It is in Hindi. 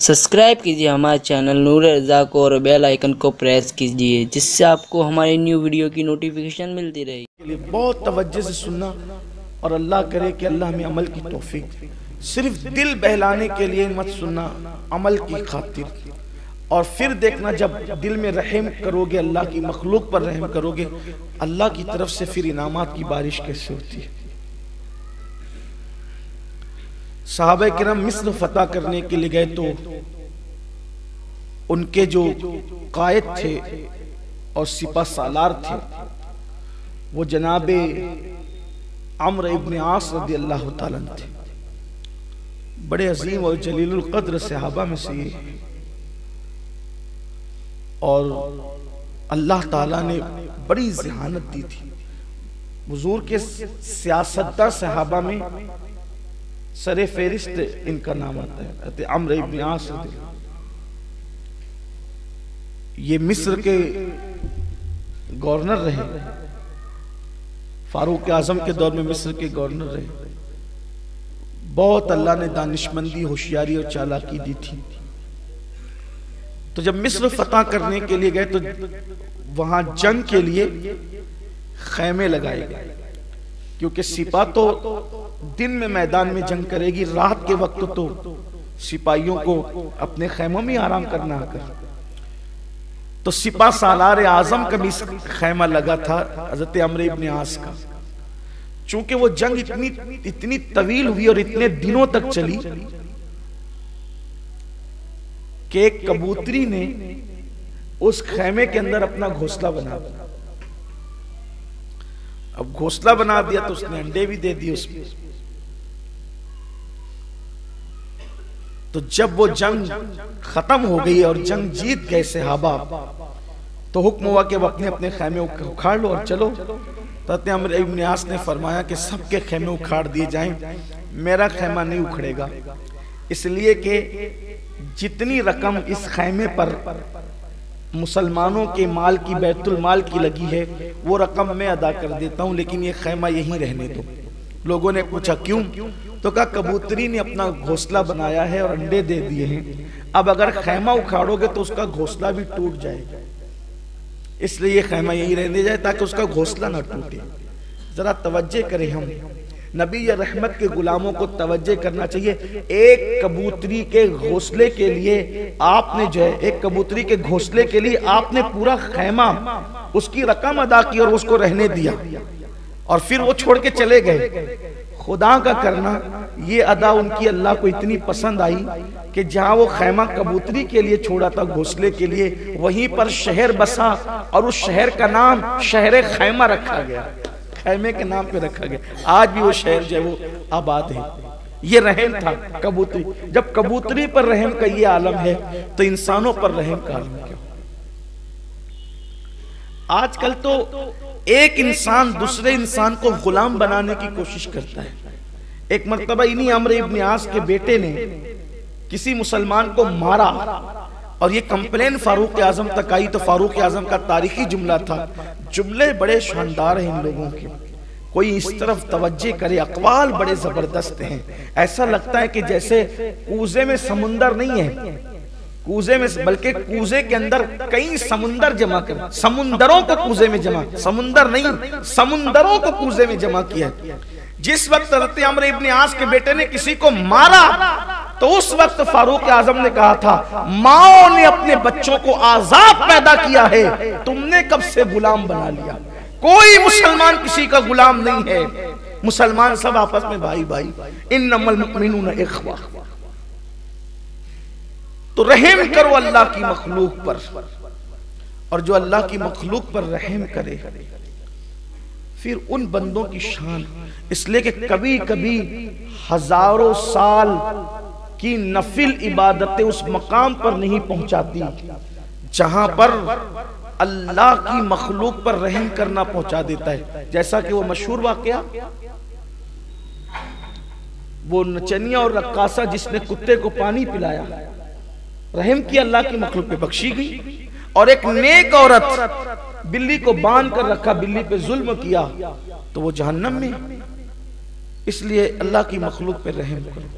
सब्सक्राइब कीजिए हमारे चैनल नूर रज़ा को और बेल आइकन को प्रेस कीजिए, जिससे आपको हमारी न्यू वीडियो की नोटिफिकेशन मिलती रहेगी। बहुत तवज्जो से सुनना और अल्लाह करे कि अल्लाह हमें अमल की तौफीक। सिर्फ दिल बहलाने के लिए मत सुनना, अमल की खातिर। और फिर देखना जब दिल में रहम करोगे, अल्लाह की मखलूक पर रहम करोगे, अल्लाह की तरफ से फिर इनामात की बारिश कैसे होती है। सहाबा किराम मिस्र फतह करने के लिए गए तो उनके जो कायद थे और सिपा सालार थे वो जनाबे अम्र इब्न आस रज़ी अल्लाह ताला थे। बड़े अजीम और जलीलुल क़द्र सहाबा में से ये, और अल्लाह ताला ने बड़ी ज़हानत दी थी। हुजूर के सियासतदार सहाबा में सरे फेरिस्त इनका नाम आता है अम्र इब्न आस। ये मिस्र के गवर्नर रहे, फारूक आजम के दौर में मिस्र के गवर्नर रहे। बहुत अल्लाह ने दानिशमंदी, होशियारी और चालाकी दी थी। तो जब मिस्र फतह करने के लिए गए तो वहां जंग के लिए खैमे लगाए गए, क्योंकि सिपा तो दिन में मैदान में जंग करेगी, रात के वक्त तो सिपाहियों को अपने खैमों में आराम करना आकर। तो सिपा सालार आजम का भी खैमा लगा था हजरत अम्र इब्न आस का। चूंकि वो जंग इतनी तवील हुई और इतने दिनों तक चली कि एक कबूतरी ने उस खैमे के अंदर अपना घोंसला बना दिया। अब घोंसला बना दिया तो उसने अंडे भी दे दिए उसमें। तो जब वो जंग खत्म हो गई और जंग जीत गए सहाबा, तो हुक्म हुआ कि वो अपने अपने खैमे उखाड़ लो और चलो। तो अम्र इब्न आस ने फरमाया कि सबके खैमे उखाड़ दिए जाएं, मेरा खैमा नहीं उखड़ेगा, इसलिए कि जितनी रकम इस खैमे पर मुसलमानों के माल की, बैतुल माल की लगी है, वो रकम मैं अदा कर देता हूं, लेकिन ये खैमा यहीं रहने दो। लोगों ने पूछा क्यों? तो कहा कबूतरी ने अपना घोंसला बनाया है और अंडे दे दिए हैं, अब अगर खैमा उखाड़ोगे तो उसका घोंसला भी टूट जाएगा, इसलिए ये खैमा यहीं रहने जाए ताकि उसका घोंसला ना टूटे। जरा तवज्जो करें, हम नबी या रहमत के गुलामों को तवज्जो करना चाहिए। एक कबूतरी के घोंसले के लिए आपने जो है, एक कबूतरी के घोंसले के लिए आपने पूरा खैमा, उसकी रकम अदा की और उसको रहने दिया, और फिर वो छोड़ के चले गए। खुदा का करना ये अदा उनकी अल्लाह को इतनी पसंद आई कि जहां वो खैमा कबूतरी के लिए छोड़ा था, घोंसले के लिए, वहीं पर शहर बसा और उस शहर का नाम शहर खैमा रखा गया, खैमे के नाम पे रखा गया। आज भी वो शहर जो है वो आबाद है। ये रहम था कबूतरी। जब कबूतरी पर रहम का ये आलम है तो इंसानों पर रहम का आलम क्या? आजकल तो एक इंसान दूसरे इंसान को गुलाम बनाने की कोशिश करता है। एक मर्तबा इन्हीं अम्र इब्न आस के बेटे ने किसी मुसलमान को मारा और ये कंप्लेन फारूक आजम तक आई। तो फारूक आजम का तारीखी जुमला था, जुमले बड़े शानदार हैं इन लोगों के, कोई इस तरफ तवज्जो करे, अकवाल बड़े जबरदस्त हैं। ऐसा लगता है कि जैसे कूजे में समुंदर नहीं है, कूजे में, बल्कि कूजे के अंदर कई समुंदर जमा कर, समुंदरों को कूजे में जमा, समुंदर नहीं, समुंदरों को कूजे में जमा किया। जिस वक्त हज़रत अम्र इब्न आस के बेटे ने किसी को मारा तो उस वक्त फारूक आजम ने कहा था, माओ ने अपने बच्चों को आजाद पैदा किया है, तुमने कब से गुलाम बना लिया? कोई मुसलमान किसी का गुलाम नहीं है, मुसलमान सब आपस में भाई भाई, इन्नमल मुमिनूना इख्वा। तो रहम करो अल्लाह की मखलूक पर, और जो अल्लाह की मखलूक पर रहम करे फिर उन बंदों की शान, इसलिए कि कभी कभी हजारों साल की नफिल इबादतें उस मकाम पर नहीं पहुंचाती जहां पर अल्लाह की मखलूक पर रहम करना पहुंचा देता है। जैसा कि वो मशहूर वाकया, वो नचनिया और रक्कासा जिसने कुत्ते को पानी पिलाया, रहम की अल्लाह की मखलूक पे, बख्शी गई। और एक नेक औरत बिल्ली को बांध कर रखा, बिल्ली पे जुल्म किया तो वो जहन्नम में। इसलिए अल्लाह की मखलूक पे रहम करो।